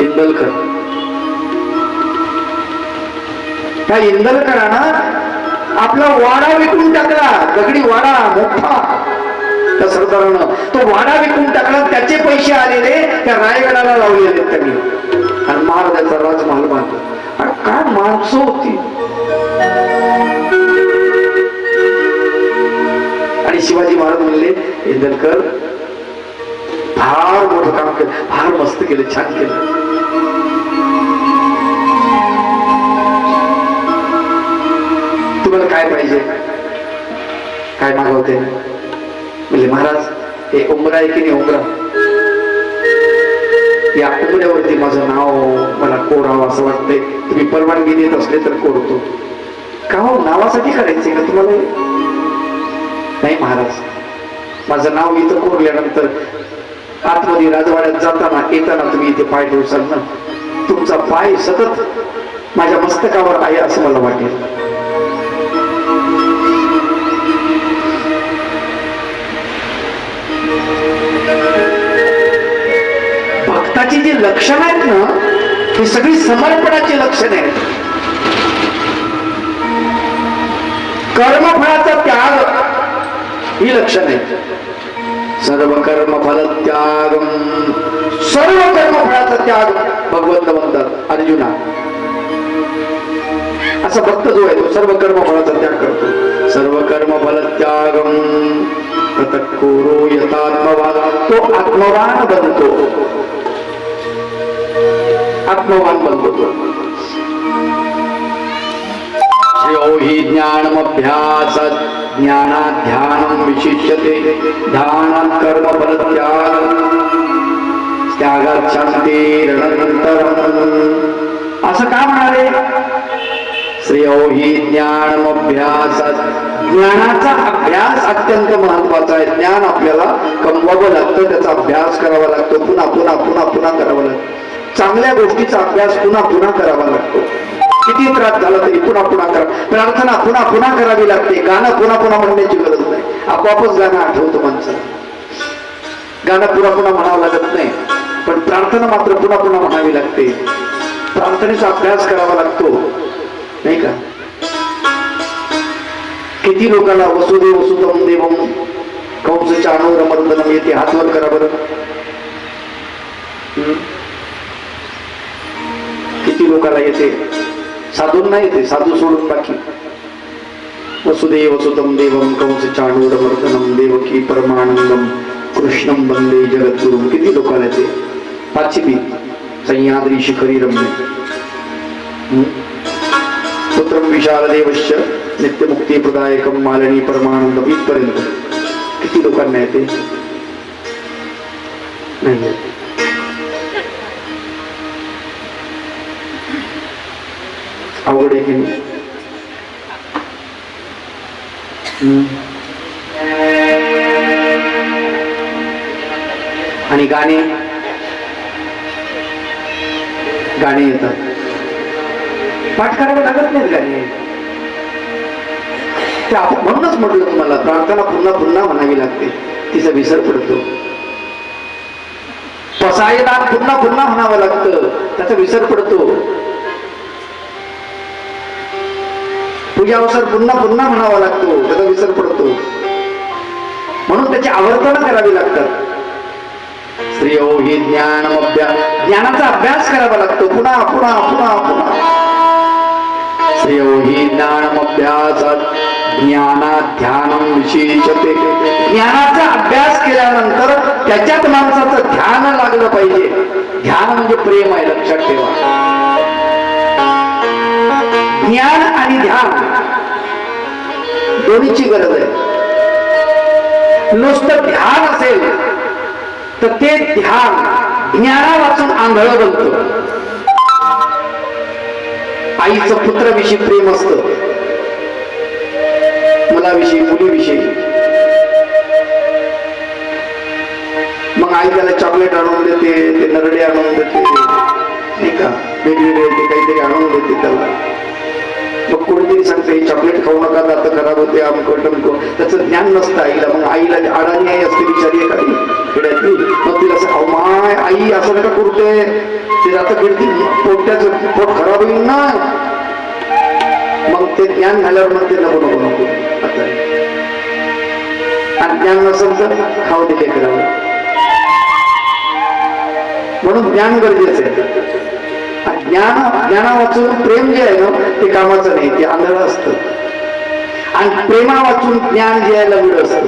इंदलकर. त्या इंदलकरानं आपला वाडा विकून टाकला, दगडी वाडा मोठा. त्या सरदारानं तो वाडा विकून टाकला, त्याचे पैसे आलेले त्या रायगडाला लावलेले त्यांनी, आणि महाराजाचा राजमहाल बांधला. आणि काय माणसं होती. आणि शिवाजी महाराज म्हणले, इंदलकर फार मोठं काम केलं, फार मस्त केलं, छान केलं. तुम्हाला काय पाहिजे, काय मागवते? म्हणजे महाराज, हे उमरा आहे की नाही, उमरा, या उमऱ्यावरती माझं नाव मला कोरावं असं वाटतंय. तुम्ही परवानगी देत असले तर कोरतो. का हो, नावासाठी करायचे का तुम्हाला? नाही महाराज, माझं नाव इथं कोरल्यानंतर आतमध्ये राजवाड्यात जाताना येताना तुम्ही इथे पाय ठेवसाल ना, तुमचा पाय सतत माझ्या मस्तकावर आहे असं मला वाटेल. भक्ताची जी लक्षणं आहेत ना, ही सगळी समर्पणाची लक्षणं आहेत. कर्मफळाचा त्याग ही लक्षण आहे. सर्व कर्म फल त्याग, सर्व कर्मफळाचा त्याग भगवंत म्हणतात अर्जुना. असा भक्त जो आहे तो सर्व कर्मफळाचा त्याग करतो. सर्व कर्म फल त्यागम तत्कुरु यथात्मवान, तो आत्मवान बनतो, आत्मवान बनतो तो. श्रेयो हि ज्ञानमभ्यासात् ज्ञानात् ध्यानं विशिष्यते, ध्यानात् कर्म फल त्याग, त्यागात् शान्तिरनन्तरम्. असं का म्हणाले? श्रेयो हि ज्ञानमभ्यासात्, ज्ञानाचा अभ्यास अत्यंत महत्वाचा आहे. ज्ञान आपल्याला कमवावं लागतं, त्याचा अभ्यास करावा लागतो, पुन्हा पुन्हा पुन्हा पुन्हा करावा लागतो. चांगल्या गोष्टीचा अभ्यास पुन्हा पुन्हा करावा लागतो. किती त्रास झाला तरी पुन्हा पुन्हा करा. प्रार्थना पुन्हा पुन्हा करावी लागते. गाणं पुन्हा पुन्हा म्हणण्याची गरज नाही, आपोआपच गाणं आठवतं माणसाला. गाणं पुन्हा पुन्हा म्हणावं लागत नाही, पण प्रार्थना मात्र पुन्हा पुन्हा म्हणावी लागते. प्रार्थनेचा अभ्यास करावा लागतो, नाही का? किती लोकांना वसुदेव वसुतम देवम कंस चाणूरमर्दनम येते, हातवर करा बरं. किती लोकांना येते? साधूंना येते, साधू सोडून बाकी. वसुदेव वसुतम देवम कंस चाणूरमर्दनम देवकी परमानंदम कृष्णम वंदे जगद्गुरुम. किती लोकांना येते? पाचवी सह्याद्री शिखरी रम्य पुत्रम विशाल देवश्च नित्यमुक्ती प्रदायकम मालिनी परमानंदम इथपर्यंत किती लोकांना येते? नाही. अवघड आहे की नाही? आणि गाणे गाणे येतात, पाठ करावे लागत नाहीत गाणे. ते आपण म्हणूनच म्हटलं तुम्हाला, प्रार्थना पुन्हा पुन्हा म्हणावी लागते, तिचा विसर पडतो. पसायदान पुन्हा पुन्हा म्हणावं लागतं, त्याचा विसर पडतो. पूजावसर पुन्हा पुन्हा म्हणावा लागतो, त्याचा विसर पडतो. म्हणून त्याची आवर्तन करावी लागतात. श्रेयो हि ज्ञानमभ्यास, ज्ञानाचा अभ्यास करावा लागतो पुन्हा पुन्हा पुन्हा पुन्हा. श्रेयो हि ज्ञानमभ्यासात् ज्ञानात् ध्यानं विशिष्यते, ज्ञानाचा अभ्यास केल्यानंतर त्याच्यात माणसाचं ध्यान लागलं पाहिजे. ध्यान म्हणजे प्रेम आहे, लक्षात ठेवा. ज्ञान आणि ध्यान दोन्हीची गरज आहे. नुसतं ध्यान असेल तर ते ध्यान ज्ञाना वाचून आंधळ बनतं. आईचं पुत्राविषयी प्रेम असतं, मुलाविषयी मुलीविषयी. मग आई त्याला चॉकलेट आणून देते, ते नरडे आणून देते, नाही का, वेगवेगळे ते काहीतरी आणून देते त्याला. मग कोणीतरी सांगतं हे चॉकलेट खाऊ नका दात खराब होते अमकं टमकं, त्याचं ज्ञान नसतं आईला. मग आईला अडाणी आई असते बिचारी एखादी खेड्यातली, मग तिला असं माय आई असं नका करते, ते जात खेळती पोट्याचं पोट खराब होईल ना. मग ते ज्ञान झाल्यावर मग ते नको नको नको आता. आणि ज्ञान नसेल तर खाऊ दिले करावं. म्हणून ज्ञान गरजेचं आहे. ज्ञाना वाचून प्रेम जे आहे ना ते कामाचं नाही, ते आंधळं असतं. आणि प्रेमा वाचून ज्ञान जे आहे लंगड असतं.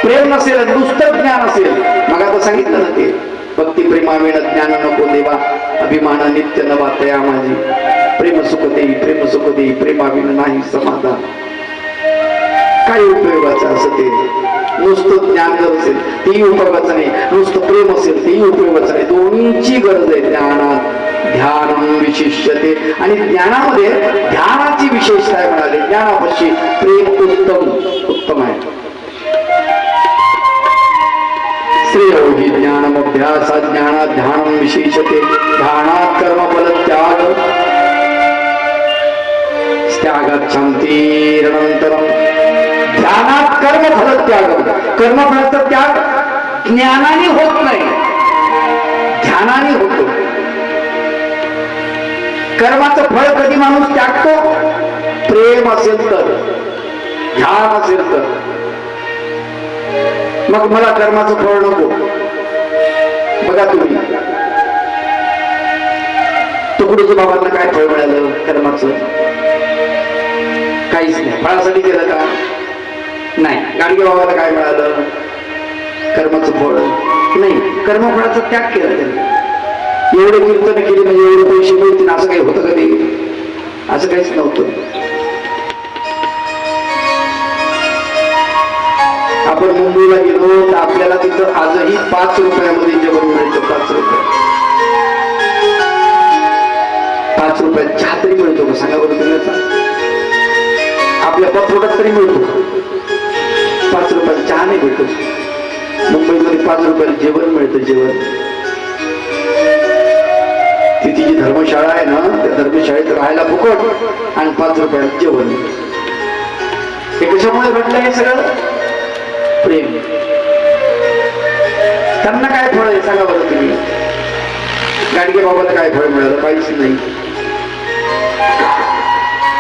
प्रेम नसेल नुसतं ज्ञान असेल, मग आता सांगितलं ना ते भक्ती प्रेमावेळ ज्ञान नको देवा अभिमान नित्य नवा तया माझी. प्रेम सुख देई प्रेमाविन नाही समाधान. काय उपयोगाचं असं ते नुसतं ज्ञान जर असेल तेही उपयोगाचं नाही, नुसतं प्रेम असेल तेही उपयोगाचं नाही. दोन्हीची गरज आहे ज्ञानात. ध्यान विशिष्यते, आणि ज्ञानामध्ये ध्यानाची विशेषता आहे म्हणाले. ज्ञानापाशी प्रेम उत्तम आहे. श्रेयो हि ज्ञानमभ्यासात् ज्ञानात् ध्यानं विशिष्यते. ध्यानात् कर्मफल त्याग त्यागात् शांतिरनंतरम्. ध्यानात कर्मफल त्याग, कर्मफलाचा त्याग ज्ञानाने होत नाही, ध्यानाने होतो. कर्माचं फळ कधी माणूस त्यागतो? प्रेम असेल तर, ध्यान असेल तर. मग मला कर्माचं फळ नको. बघा तुम्ही तुकडोजी बाबांना काय फळ मिळालं कर्माचं? काहीच नाही. फळासाठी केलं का? नाही. गाडगे बाबाला काय मिळालं? कर्माचं फळ नाही, कर्मफळाचा त्याग केला त्यांनी. एवढे कीर्तन केली म्हणजे एवढे पैसे मिळतील असं काही होतं कधी? असं काहीच नव्हतं. आपण मुंबईला गेलो तर आपल्याला तिथं आजही 5 रुपयामध्ये जेवण मिळतं. 5 रुपये, 5 रुपयात चहा तरी मिळतो का? सांगा बरं तुम्ही. आपल्या पत्रोटात तरी मिळतो, 5 रुपयाला चहा नाही मिळतो. मुंबईमध्ये 5 रुपयाला जेवण मिळतं. जेवण तिथे जी धर्मशाळा आहे ना, त्या धर्मशाळेत राहायला फुकट आणि 5 रुपयाला जेवण. हे कशामुळे घडलं? हे सगळं प्रेम. त्यांना काय फळ आहे सांगा बरं तुम्ही? गाडगे बाबाला काय फळ मिळालं? काहीच नाही.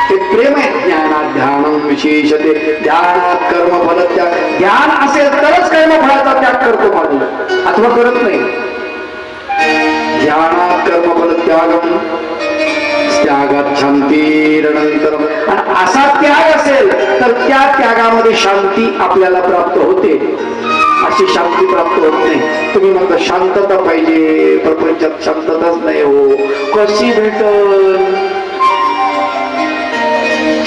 ते प्रेम आहे. ज्ञानात ध्यानं विशेषते. ध्यानात कर्मफल त्याग. ध्यान असेल तरच कर्मफळाचा त्याग करतो माणूस, अथवा करत नाही. ध्यानात कर्मफल त्यागम त्यागात शांतिरनंतरम. आणि असा त्याग असेल तर त्या त्यागामध्ये शांती आपल्याला प्राप्त होते. अशी शांती प्राप्त होत नाही. तुम्ही म्हणता शांतता पाहिजे, प्रपंचात शांतताच नाही. हो, कशी भेटल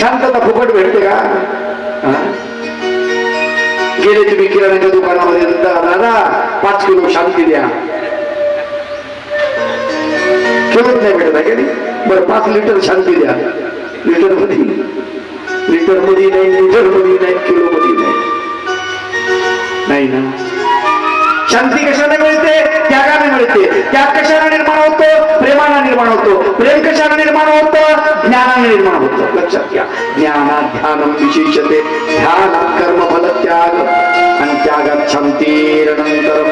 शांतता? फुकट भेटते का? गेले तुम्ही किराण्याच्या दुकानामध्ये, दादा 5 किलो शांती द्या. खेळत नाही भेटत आहे का? बरं 5 लिटर शांती द्या. लिटर मध्ये नाही, लिटर मध्ये नाही, किलो मध्ये नाही ना. शांती कशाने मिळते? त्यागाने मिळते. त्याग कशाने निर्माण होतो? प्रेमाने निर्माण होतो. प्रेम कशाने निर्माण होतं? ज्ञानाने निर्माण होतं. लक्षात घ्या. ज्ञानात ध्यानं विशेषते. ध्यानात कर्मफल त्याग आणि त्यागात शांतिरनंतरम.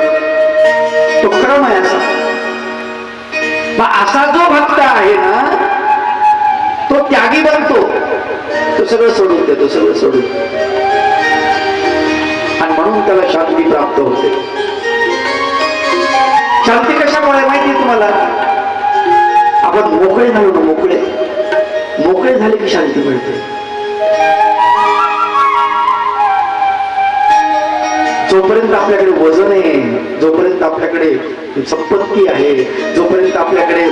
तो क्रम आहे असा. असा जो भक्त आहे ना, तो त्यागी बनतो. तो सगळं सोडून देतो, सगळं सोडून. आणि म्हणून त्याला शांती प्राप्त होते. शांती कशामुळे माहिती आहे तुम्हाला? आपण मोकळे झालो ना, मोकळे झाले की शांती मिळते. जोपर्यंत आपल्याकडे वजन आहे, जोपर्यंत आपल्याकडे संपत्ती आहे, जोपर्यंत आपल्याकडे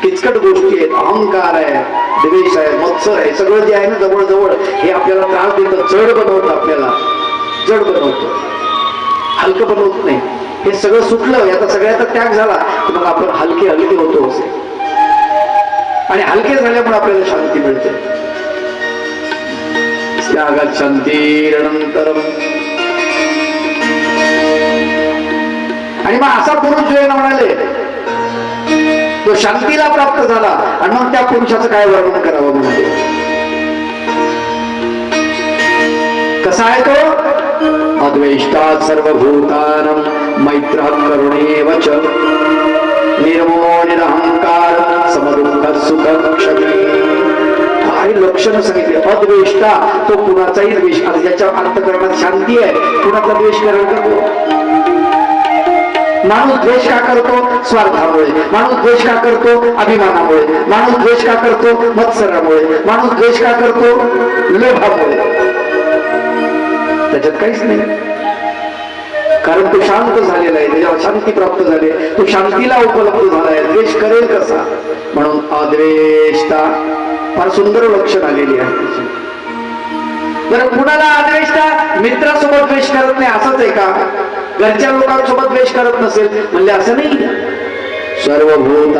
किचकट गोष्टी आहेत, अहंकार आहे, द्वेष आहे, मत्सर आहे, सगळं जे आहे ना जवळ जवळ, हे आपल्याला त्रास देतं, जड बनवतं, आपल्याला जड बनवतं, हलकं बनवत नाही. हे सगळं सुटलं, याचा सगळ्याचा त्याग झाला मग आपण हलके हलके होतो असे. आणि हलके झाल्यामुळे आपल्याला शांती मिळते. त्यागात शांतिरनंतरम. आणि मग असा पुरुष जो म्हणाले तो शांतीला प्राप्त झाला आणि मग त्या पुरुषाचं काय वर्णन करावं म्हणजे कसा आहे तो अद्वेष्टा सर्वभूतानं मैत्र करुणेव च निर्ममो निरहंकार समदुःख सुख क्षमी काही लक्षण सांगितले अद्वेष्टा तो कुणाचाही द्वेष ज्याच्या अंतःकरणात शांती आहे कुणाचा द्वेष करेल करतो माणूस द्वेष का करतो स्वार्थामुळे माणूस द्वेष का करतो अभिमानामुळे माणूस द्वेष का करतो मत्सरामुळे माणूस द्वेष का करतो लोभामुळे त्याच्यात काहीच नाही कारण तो शांत झालेला आहे त्याच्यावर शांती प्राप्त झाली तो शांतीला उपलब्ध झालाय द्वेष करेल कसा म्हणून अद्वेष्टा फार सुंदर लक्षण आलेली आहे बरं कुणाला अद्वेष्टा मित्रासोबत द्वेष करत नाही असंच आहे का घरच्या लोकांसोबत द्वेष करत नसेल म्हणजे असं नाही सर्वभूत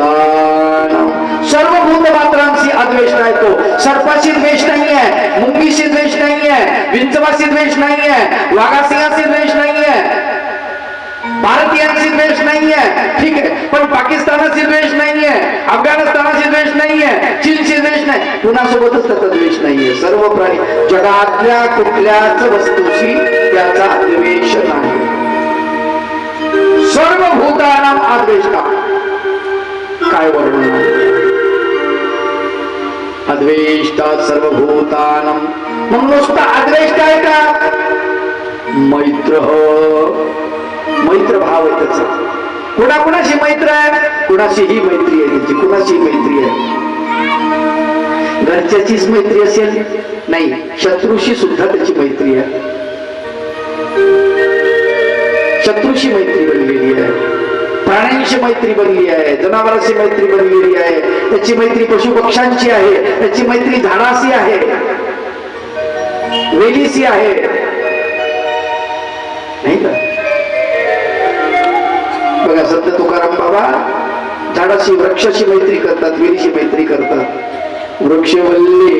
मात्रांशी अद्वेष्ट आहे तो सर्पाशी द्वेष नाहीये मुंगीशी द्वेष नाहीये विंचवाशी द्वेष नाहीये वाघासिंहाशी द्वेष नाहीये भारतीयांशी द्वेष नाहीये ठीक आहे पण पाकिस्तानाशी द्वेष नाहीये अफगाणिस्तानाशी द्वेष नाहीये चीनशी द्वेष नाही कुणासोबतच त्याचा द्वेष नाहीये सर्व प्राणी जगातल्या कुठल्याच वस्तूशी त्याचा द्वेष नाही सर्वभूतानां अद्वेष्टा काय वर्णन अद्वेष्टा सर्वभूतानां मग नुसता अद्वेष्टा आहे का मैत्र मैत्र भाव आहे त्याचा कुणाकुणाशी मैत्र आहे कुणाशीही मैत्री आहे त्याची कुणाशी मैत्री आहे घरच्याचीच मैत्री असेल नाही शत्रूशी सुद्धा त्याची मैत्री आहे शत्रूशी मैत्री बनलेली आहे प्राण्यांशी मैत्री बनली आहे जनावरांशी मैत्री बनलेली आहे त्याची मैत्री पशु पक्ष्यांची आहे त्याची मैत्री झाडाशी आहे वेलीशी आहे नाही का बघा संत तुकाराम बाबा झाडाशी वृक्षाशी मैत्री करतात वेलीशी मैत्री करतात वृक्षवल्ली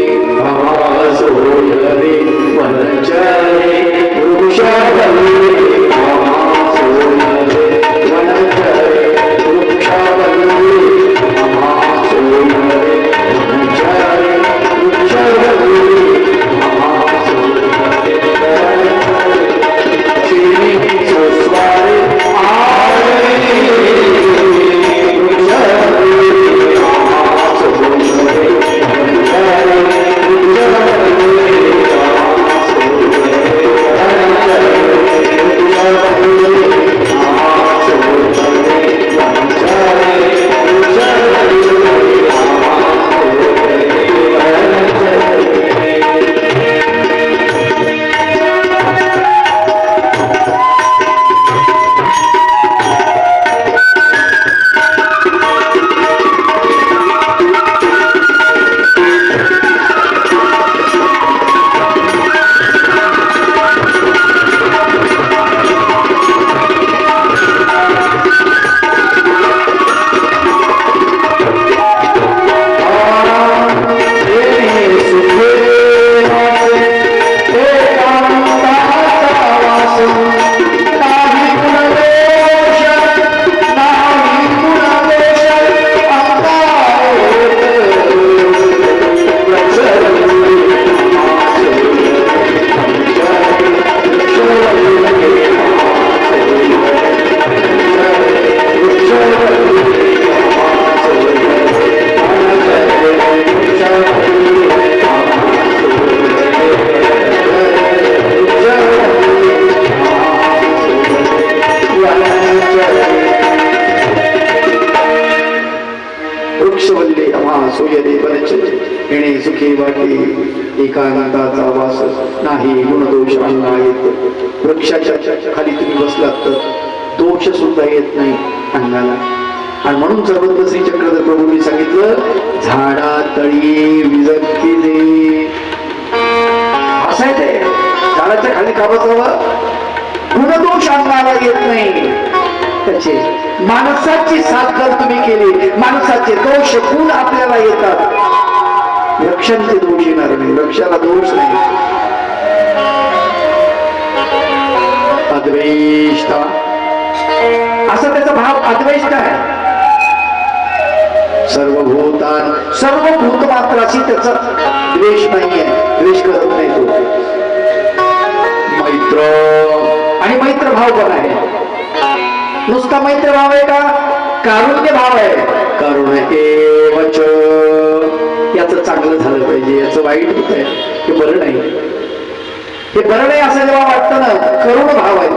एकांताचा वास नाही गुणदोष अंगा येत वृक्षाच्या खाली तुम्ही बसलात तर दोष सुद्धा येत नाही अंगाला आणि म्हणून सर्वत्र श्री चक्रधर प्रभूंनी सांगितलं झाडा तळी विजती दे असं आहे ते झाडाच्या खाली का बसावं गुणदोष अंगाला येत नाही त्याचे माणसाची साथ जर तुम्ही केली माणसाचे दोष गुण आपल्याला येतात वृक्षांचे दोष येणार नाही वृक्षाला दोष नाही अद्वेष्टा असा त्याचा भाव अद्वेष्ट आहे सर्व भूत मात्राशी त्याचा द्वेष नाहीये, द्वेष करत नाही तो. मैत्र आणि मैत्र भाव पण आहे. नुसता मैत्र भाव आहे का, कारुण्य भाव आहे. करुण एवच, याचं चांगलं झालं पाहिजे, याचं वाईट होत आहे हे बरं नाही, हे बरं नाही असं जेव्हा वाटतं ना, करुण भाव आहे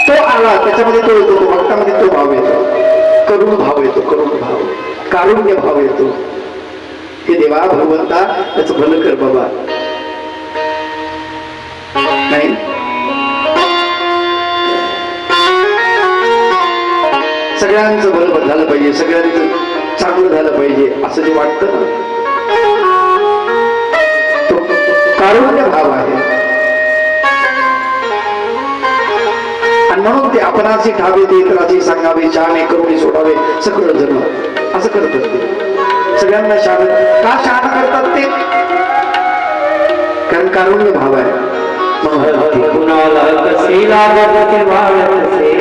तो आला, त्याच्यामध्ये तो येतो, तो भक्तामध्ये तो भाव येतो, करुण भाव येतो, करुण भाव, कारुण्य भाव येतो. हे देवा भगवंता त्याचं भलं कर बाबा. नाही सगळ्यांचं भलं झालं पाहिजे, सगळ्यांचं चांगलं झालं पाहिजे असं जे वाटतं ना, तो कारुण्य भाव आहे. आणि म्हणून ते आपणाची ठावे ते इतराची सांगावे, शहाणे करुणी सोडावे सगळं जण असं करत असते. सगळ्यांना शहाण का शहाण करतात ते, कारण कारुण्य भाव आहे. कुणाला कसे लागत ते वाढत से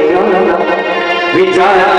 विचारा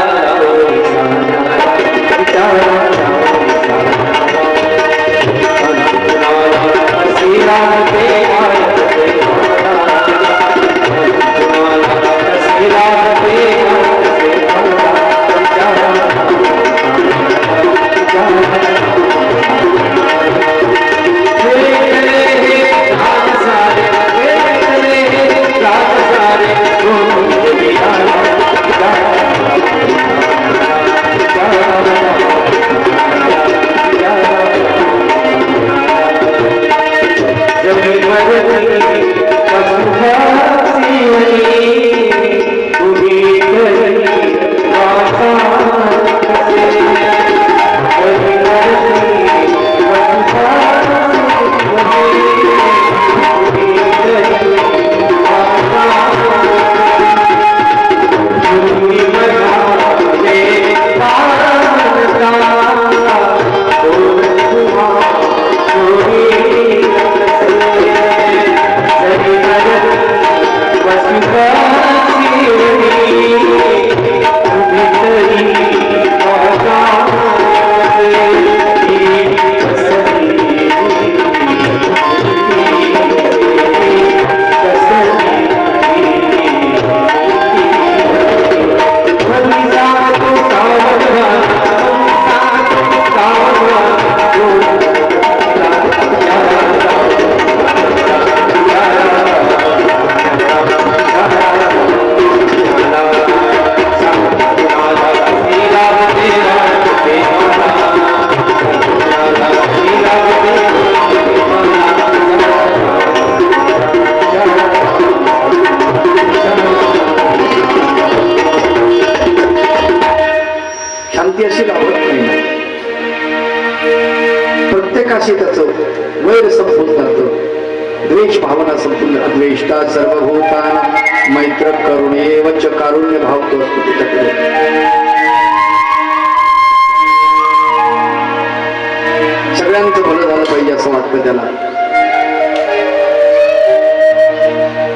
प्रत्येकाशी त्याचं वैर संपून जातं, द्वेष भावना संपून, अद्वेष्टा सर्वभूताना मैत्र करुणेवच, कारुण्य भाव तो असतो त्याच्याकडे. सगळ्यांचं भलं झालं पाहिजे असं वाटतं त्याला.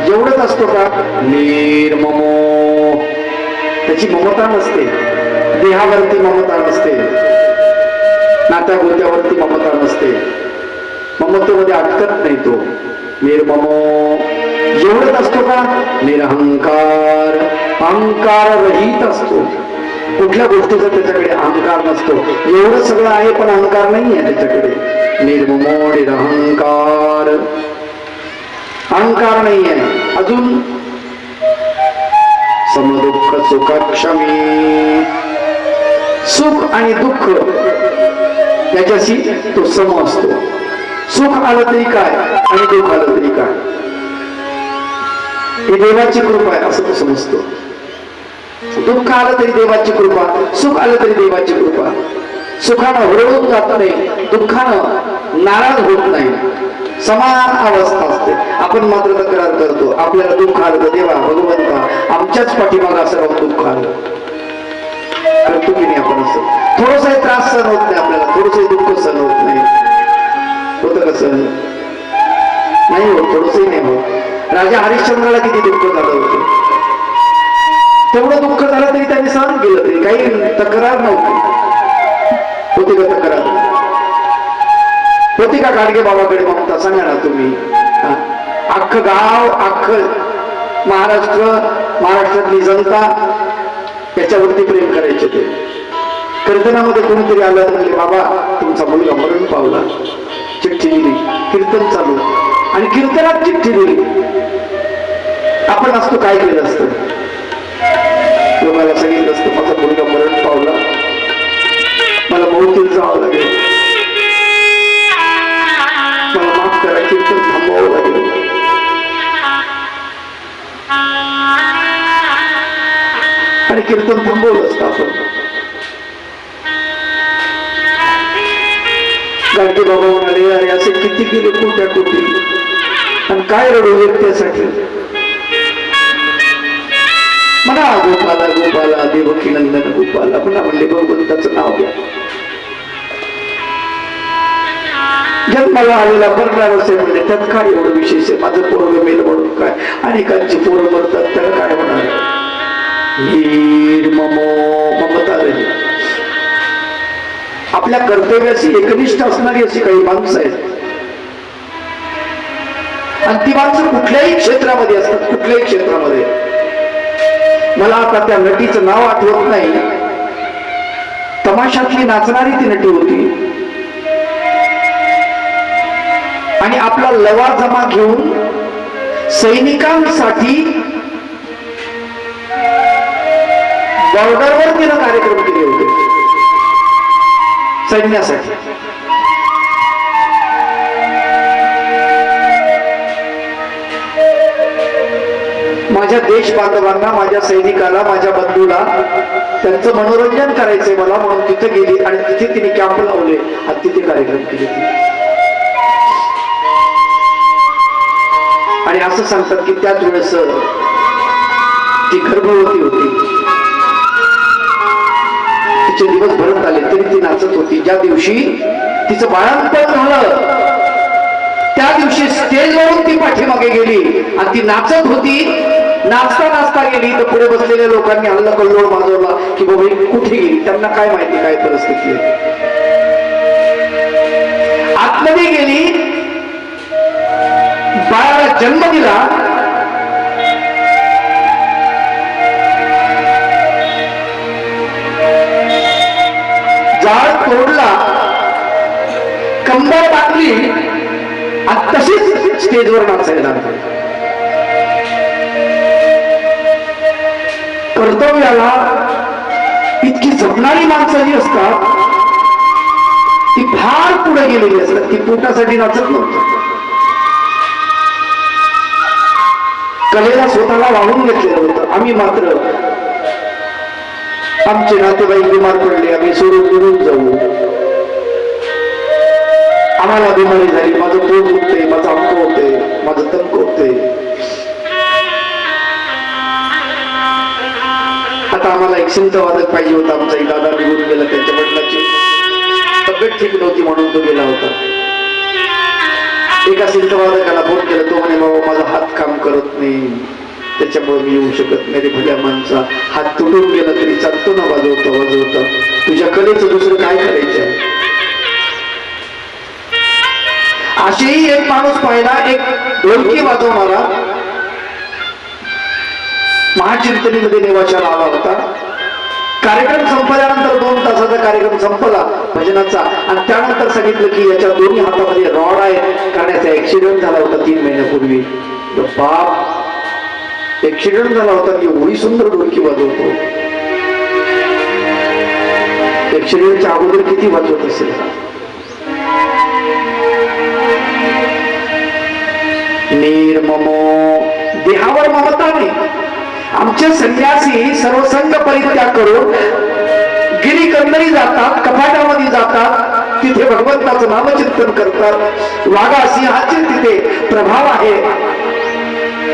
एवढंच असतो का, निर्ममो, त्याची ममता नसते, देहावरती ममता नसते, नात्या गोत्यावरती ममता नसते, ममतेमध्ये अटकत नाही तो. निर्ममो एवढंच असतो का, निरहंकार, अहंकार रहित असतो, कुठल्या गोष्टीचा त्याच्याकडे अहंकार नसतो. एवढं सगळं आहे पण अहंकार नाही आहे त्याच्याकडे. निर्ममो निरहंकार, अहंकार नाही आहे. अजून समदुःख सुखक्षमी, सुख आणि दुःख त्याच्याशी तो सम असतो. सुख आलं तरी काय आणि दुःख आलं तरी काय, ही देवाची कृपा आहे असं तो समजतो. दुःख आलं तरी देवाची कृपा, सुख आलं तरी देवाची कृपा. सुखानं हरवून जात नाही, दुःखानं नाराज होत नाही, समान अवस्था असते. आपण मात्र तक्रार करतो, आपल्याला दुःख आलं तर देवा भगवंता आमच्याच पाठीमागे असं राहून दुःख आलं. करतो की नाही आपण असं? थोडंसं त्रास सहन होत नाही आपल्याला, थोडंसं दुःख सहन होत नाही. होतं कसं नाही होत, थोडंसही नाही होत. राजा हरिश्चंद्राला किती दुःख झालं होतं, तेवढं दुःख झालं तरी त्यांनी सहन केलं, तरी काही तक्रार नव्हती. होती का तक्रार? होती का गाडगे बाबाकडे ममता? सांगा ना तुम्ही. अख्खं गाव, अख्खं महाराष्ट्रातली जनता त्याच्यावरती प्रेम करायचे. ते कीर्तनामध्ये कोणीतरी आलं म्हणजे बाबा तुमचा मुलगा मरण पावला, चिठ्ठी दिली, कीर्तन चालू आणि कीर्तनात चिठ्ठी दिली. आपण असतो काय केलं असतं? लोकांना सांगितलं असतं माझा मुलगा मरण पावला, मला मौतीला जावं लागेल, मला माफ करा, कीर्तन थांबवावं लागेल. आणि कीर्तन थांबवलं असतं आपण. गाडगे बाबा म्हणाले अरे असे किती गेले कोट्या कोटी आणि काय रडू त्यासाठी. म्हणा गोपाला गोपाला देवकी नंदन गोपाला, म्हणा म्हणले भगवंताचं नाव घ्या. जन्माला आलेला मरणार असे म्हणजे त्यात काय एवढं विशेष आहे? माझं पोरग मेल म्हणून काय, अनेकांची पोरं मरतात त्याला काय होणार? ममता रही. आपल्या कर्तव्याशी एकनिष्ठ असणारी अशी काही माणसं आहेत आणि ती माणसं कुठल्याही क्षेत्रामध्ये असतात, कुठल्याही क्षेत्रामध्ये. मला आता त्या नटीचं नाव आठवत नाही, तमाशातली नाचणारी ती नटी होती आणि आपला लवाजमा घेऊन सैनिकांसाठी बॉर्डरवर तिनं कार्यक्रम केले होते, सैन्यासाठी. माझ्या देश बांधवांना, माझ्या सैनिकाला, माझ्या बंधूला त्यांचं मनोरंजन करायचंय मला म्हणून तिथे गेली आणि तिथे तिने कॅम्प लावले आणि तिथे कार्यक्रम केले. आणि असं सांगतात की त्याच वेळेस ती गर्भवती होती, तिचे दिवस भरत आले तरी ती नाचत होती. ज्या दिवशी तिचं बाळंतपण झालं त्या दिवशी स्टेजवरून ती पाठीमागे गेली आणि ती नाचत होती. नाचता नाचता गेली तर पुढे बसलेल्या लोकांनी हल्ला कल्लोळ माजवला की बाबा ही कुठे गेली, त्यांना काय माहिती काय परिस्थिती आहे. आतमध्ये गेली, बाळाला जन्म दिला, जाळ तोडला, कंबर बांधली आणि तशीच स्टेजवर नाचायला लागली. कर्तव्याला इतकी जपणारी माणसं जी असतात ती फार पुढे गेलेली असतात. ती पोटासाठी नाचत नव्हतं, कलेला स्वतःला वाहून घेतलेलं होतं. आम्ही मात्र आमचे नातेवाईक बिमार पडले, आम्ही सोडून निघून जाऊ, आम्हाला बिमारी झाली, माझं पोट दुखते, माझं अंक होते, माझं तंक होते. आता आम्हाला एक संतवादक पाहिजे होता. आमचा एक दादा निघून गेला, त्यांच्या वडिलांची तब्येत ठीक नव्हती म्हणून तो गेला होता. एका संतवादकाला फोन केला, तो म्हणे बाबा माझा हात काम करत नाही त्याच्यामुळे मी येऊ शकत नाही. रे भल्या माणसा, हात तुटून गेला तरी चालतो ना वाजवता वाजवता, तुझ्या कलेचं दुसरं काय करायचं आहे? असेही एक माणूस पाहिला, एक ढोलकी वाजवणारा महाचिंतनीमध्ये नेवाशाला आला होता. कार्यक्रम संपल्यानंतर 2 तासाचा कार्यक्रम संपला भजनाचा आणि त्यानंतर सांगितलं की याच्या दोन्ही हातामध्ये रॉड आहे, कारण याचा ऍक्सिडेंट झाला होता 3 महिन्यापूर्वी. बाप, ऍक्सिडेंट झाला होता की एवढी सुंदर ढोलकी वाजवतो, ऍक्सिडेंटच्या अगोदर किती वाजवत असेल? निर्ममो, देहावर ममता नाही. आमचे संन्यासी सर्वसंग परित्याग करून गिरीकंदरी जातात, कपाटामध्ये जातात, तिथे भगवंताचं नामचिंतन करतात. वाघा सिंहाचे तिथे प्रभाव आहे,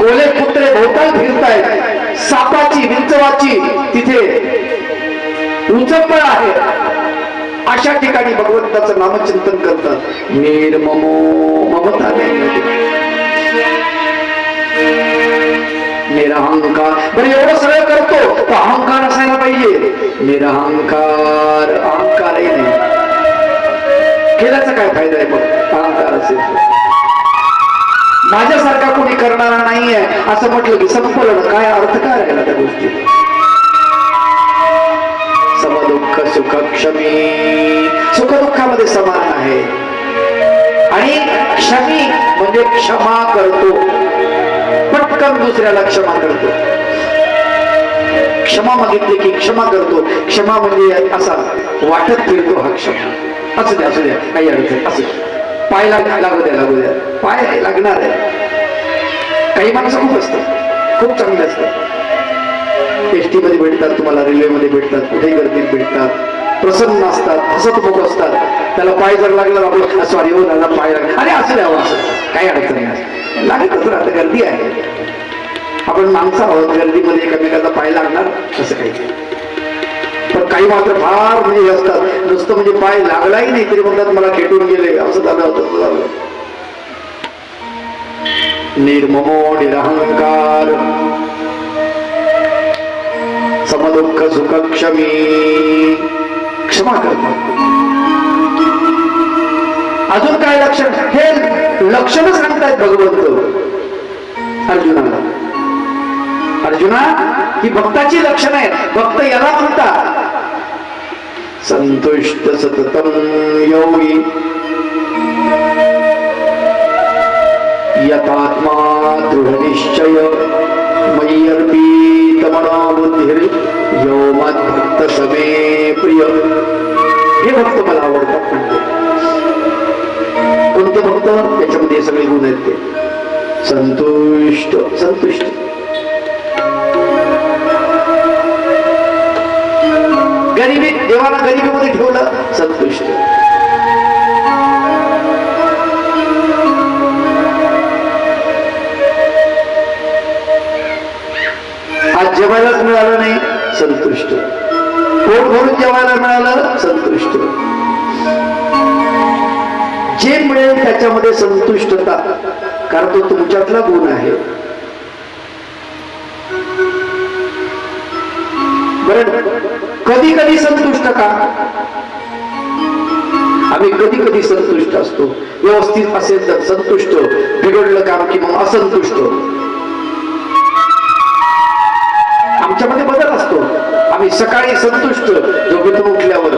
ओले कुत्रे भोवताल फिरतायत, सापाची विंचवाची तिथे उंचपळ आहे. अशा ठिकाणी भगवंताचं नामचिंतन करतात. निर्ममो, ममता नाही. निरहंकार. बरं एवढं सगळं करतो तर अहंकार असायला पाहिजे. निरहंकार, अहंकारही नाही. केल्याचा काय फायदा आहे? बघ अहंकार असेल माझ्यासारखा कोणी करणारा नाहीये असं म्हटलं की संपलं. काय अर्थ काय राहिला त्या गोष्टी? समदुःख सुख क्षमी, सुख दुःखामध्ये समान आहे. आणि क्षमी म्हणजे क्षमा करतो, पटकन दुसऱ्याला क्षमा करतो. क्षमा मागितली की क्षमा करतो. क्षमा म्हणजे असा वाटत फिरतो हा क्षमा. असू द्या असू द्या काही अडचण असू पाय लागू द्या पाय लागणार आहे. काही माणसं खूप असतात, खूप चांगले असतात. एसटी मध्ये भेटतात तुम्हाला, रेल्वेमध्ये भेटतात, कुठेही गर्दीत भेटतात, प्रसन्न असतात, हसतमुख असतात. त्याला पाय जर लागला आपलं सॉरी हो दादा पाय लागला अरे असं द्यावं, असं काही अडचण नाही. लागतच राहतं, गर्दी आहे. आपण माणसं आहोत, गर्दीमध्ये एकमेकाचा पाय लागणार असं काही. पण काही मात्र फार म्हणजे असतात, नुसतं म्हणजे पाय लागलाही नाही तरी म्हणतात मला खेटून गेले असं झालं होतं. निर्ममो निरहंकार समदुःख सुख क्षमी, क्षमा करतात. अजून काय लक्षण? हे लक्षण सांगतायत भगवंत अर्जुनाला. अर्जुना ही भक्ताची लक्षण आहेत. भक्त याला म्हणतात संतुष्ट सततम योगी यतात्मा दृढ निश्चय मयि अर्पित मनोबुद्धिर यो मद्भक्त समे प्रिय. हे भक्त मला आवडतात म्हणते. कोणते भक्त? त्याच्यामध्ये सगळे गुण आहेत ते. संतुष्ट, संतुष्ट गरिबी, देवाला गरिबीमध्ये ठेवलं संतुष्ट. आज जेवायलाच मिळालं नाही संतुष्ट. पोट भरून जेवायला मिळालं संतुष्ट. जे मिळेल त्याच्यामध्ये संतुष्टता, कारण तो तुमच्यातला गुण आहे. बरं कधी कधी संतुष्ट का? आम्ही कधी कधी संतुष्ट असतो. व्यवस्थित असेल तर संतुष्ट, बिघडलं काम की मग असंतुष्ट. आमच्यामध्ये बदल असतो. आम्ही सकाळी संतुष्ट, झोपेतून उठल्यावर.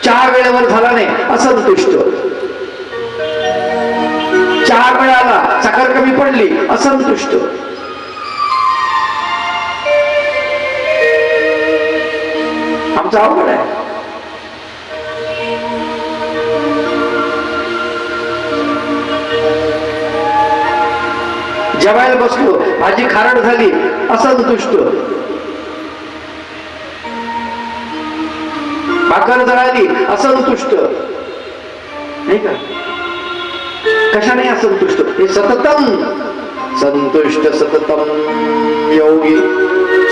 चहा वेळेवर झाला नाही असंतुष्ट. चहा मिळाला साखर कमी पडली असंतुष्ट. आमचा अवघड आहे. जेवायला बसलो, भाजी खारट झाली असंतुष्ट. भाकर जळाली असंतुष्ट. नाही का? कशाने असंतुष्ट? हे सततम संतुष्ट सततम योगी.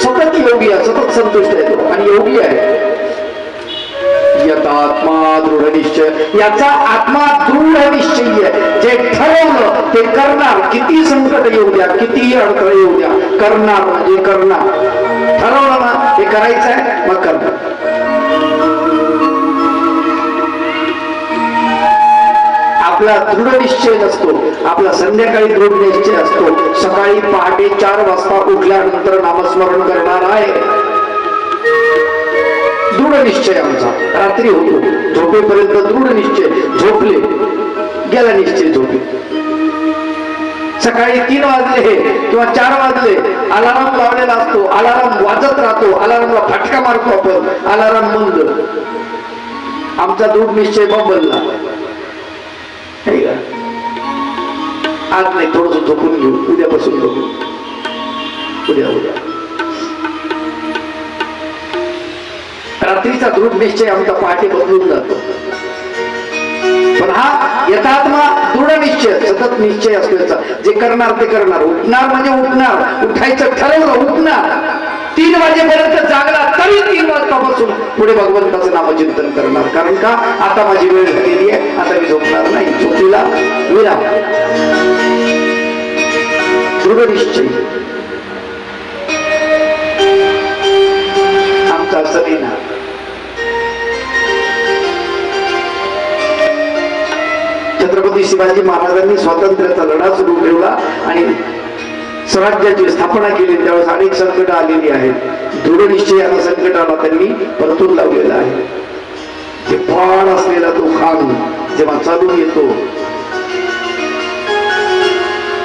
सतत योगी आहे, सतत संतुष्ट आहे तो आणि योगी आहे. यतात्मा दृढ निश्चय, याचा आत्मा दृढ निश्चय आहे. जे ठरवलं ते करणार. किती संकट येऊ द्या, कितीही अडथळे येऊ द्या, करणार म्हणजे करणार. ठरवलं ना हे करायचं आहे मग करणार. आपला दृढ निश्चय नसतो, आपला संध्याकाळी दृढ निश्चय असतो. सकाळी पहाटे 4 वाजता उठल्यानंतर नामस्मरण करणार आहे, दृढ निश्चय आमचा. रात्री होतो, झोपेपर्यंत दृढ निश्चय. झोपले, गेला निश्चय झोपे. सकाळी 3 वाजले किंवा 4 वाजले, अलाराम लावलेला असतो, अलाराम वाजत राहतो, अलारामला फटका मारतो आपण, अलाराम बंद. आमचा दृढ निश्चय बदलला. आज नाही, थोडस झोपून घेऊ, उद्यापासून बघू, उद्या. रात्रीचा दृढ निश्चय आमचा पहाटे बदलून जातो. पण हा यथात्मा दृढ निश्चय, सतत निश्चय असतो याचा. जे करणार ते करणार. उठणार म्हणजे उठणार, उठायचं ठरवलं उठणार. 3 वाजेपर्यंत जागला तरी 3 वाजतापासून पुढे भगवंताचं नामचिंतन करणार. कारण का? आता माझी वेळ झालेली आहे, आता मी झोपणार नाही. झोपीला विराम. दृढ निश्चय. शिवाजी महाराजांनी स्वातंत्र्याचा लढा सुरू ठेवला आणि स्वराज्याची स्थापना केली, त्यावेळेस अनेक संकट आलेली आहेत. दृढनिश्चयानं संकटाला त्यांनी परतून लावलेला आहे. ते फाड असलेला तो खान जेव्हा चालून येतो,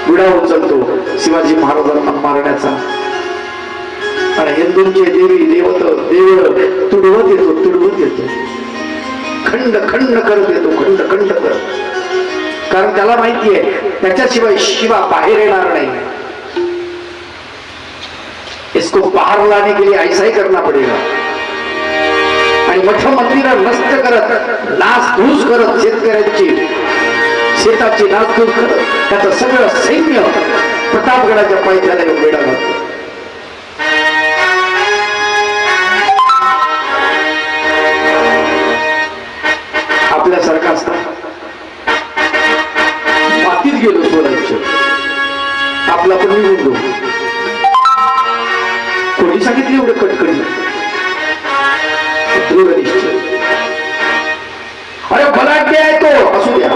विडा उचलतो शिवाजी महाराजांना मारण्याचा, आणि हिंदूंचे देवी देवत देव तुडवत येतो, खंड खंड करत येतो, खंड खंड करत. कारण त्याला माहितीये त्याच्याशिवाय शिवा बाहेर येणार नाही. इसको बाहर लाने के लिए ऐसा ही करना पडेगा. आणि मठ मंदिर नष्ट करत, नासधूस करत, शेतकऱ्यांची शेताची नासधूस करत त्याचं सगळं सैन्य प्रतापगडाच्या पायथ्याला येऊन वेढा घालतो. आपल्यासारखा असता मातीत गेलो स्वराज्य आपला पण निघून जाऊ. कोणी सांगितले एवढे कटकटी? दृढ निश्चय. अरे बलाढ्य आहे तो, असू द्या.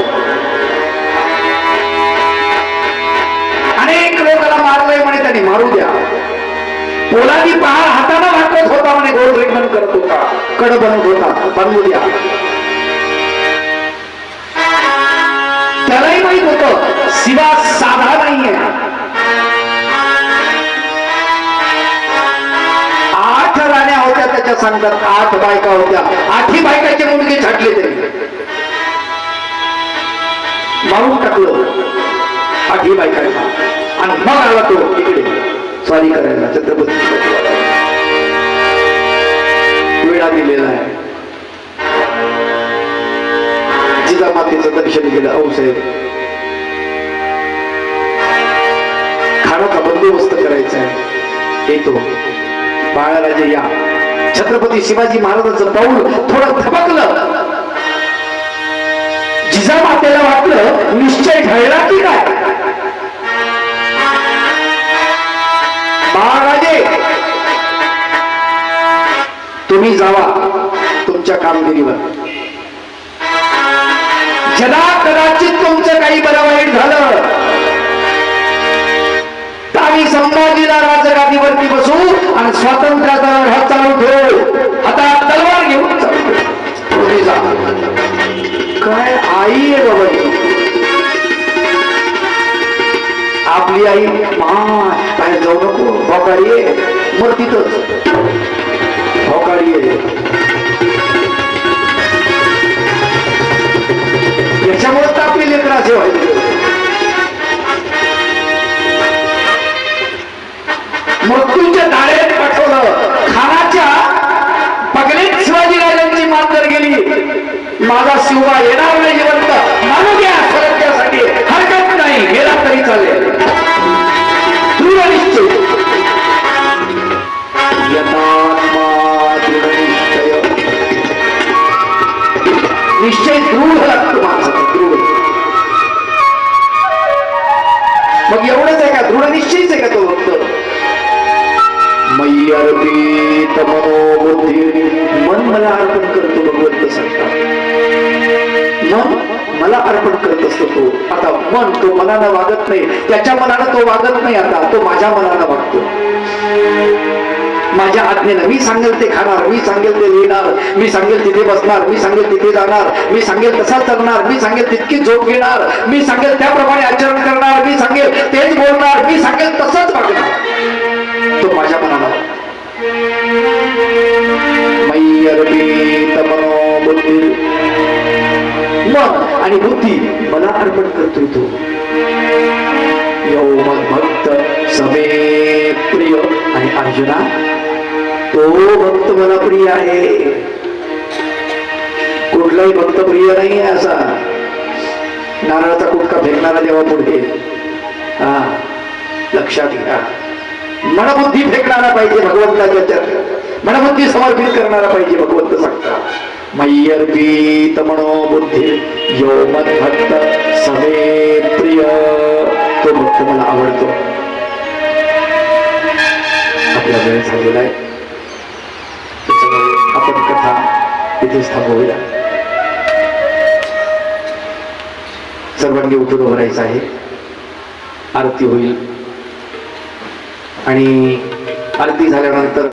अनेक लोकांना मारलंय म्हणे, त्यांनी मारू द्या. पोलादी पहाड हाताने वाटत होता म्हणे, गोल रेखन करत होता, कड बनत होता, बनवू द्या. त्यालाही माहित होत शिवा साधा नाहीये. 8 राण्या होत्या त्याच्या सांगतात, 8 बायका होत्या. 8ही बायकाचे मुलगे छाटले तरी मारून टाकलं 8ही बायकांना. आणि मग आला तो इकडे स्वारी करायला. छत्रपती वेळा दिलेला आहे. जिजामातेचं दर्शन केलं. औसाहेब खानाचा बंदोबस्त करायचा आहे. येतो बाळाराजे या. छत्रपती शिवाजी महाराजांचं पाऊल थोडं थबकलं. जिजामातेला वाटलं निश्चय घडला की काय. बाळाराजे तुम्ही जावा तुमच्या कामगिरीवर. जदा कदाचित तुमचं काही बरं वाईट झालं तर आम्ही संभाजीला राजगादीवरती बसू आणि स्वातंत्र्याचा लढा चालू ठेवू. आता तलवार घेऊन काय आई आहे बाबा, आपली आई. बाहेर जाऊ नको, भोकाळी आहे, मग तिथंच भोकाळी आहे. याच्यामुळे तर आपली लेकरं असे व्हायचे. मृत्यूच्या दाऱ्यात पाठवलं. खानाच्या बगलीत शिवाजीराजांची मांजर गेली. माझा शिवबा येणार नाही जिवंत, मानू घ्या स्वराज्यासाठी, हरकत नाही, गेला तरी चालेल. दृढ निश्चय. यथात्मा दृढ निश्चय. निश्चय दृढ लागतो माणसाचा, दृढ. मग एवढंच आहे का? दृढ निश्चयच आहे का तो भक्त? मय्य अर्पित मनोबुद्धी. मन मला अर्पण करतो भगवंत सांगतात. मन मला अर्पण करत असतो तो. आता मन तो मनानं वागत नाही, त्याच्या मनानं तो वागत नाही. आता तो माझ्या मनानं वागतो. माझ्या आज्ञेनं मी सांगेल ते खाणार, मी सांगेल ते लिहिणार, मी सांगेल तिथे बसणार, मी सांगेल तिथे जाणार, मी सांगेल तसा चालणार, मी सांगेल तितकी झोप घेणार, मी सांगेल त्याप्रमाणे आचरण करणार, मी सांगेल तेच बोलणार, मी सांगेल तसंच वागणार. तो माझ्या मनाला. मय्यर्पित मनोबुद्धी. मन आणि बुद्धी मला अर्पण करतोय तो. यो मग भक्त समे प्रिय. आणि अर्जुना तो भक्त मला प्रिय आहे. कुठलाही भक्त प्रिय नाही आहे असा. नारळाचा कुटका फेकणारा जेव्हा पुढे, हा लक्षात घ्या. मनबुद्धी फेकणारा पाहिजे भगवंताच्या चरणी, मनबुद्धी समर्पित करणारा पाहिजे. भगवंत सांगतात मय्यर्पित मनोबुद्धी यो मद्भक्त समे प्रिय. तो भक्त मला आवडतो. आपला वेळ झालेला आहे, त्याच्यामुळे आपण कथा इथेच थांबवूया. सर्वांनी उठून उभं राहायचं आहे. आरती होईल आणि आरती झाल्यानंतर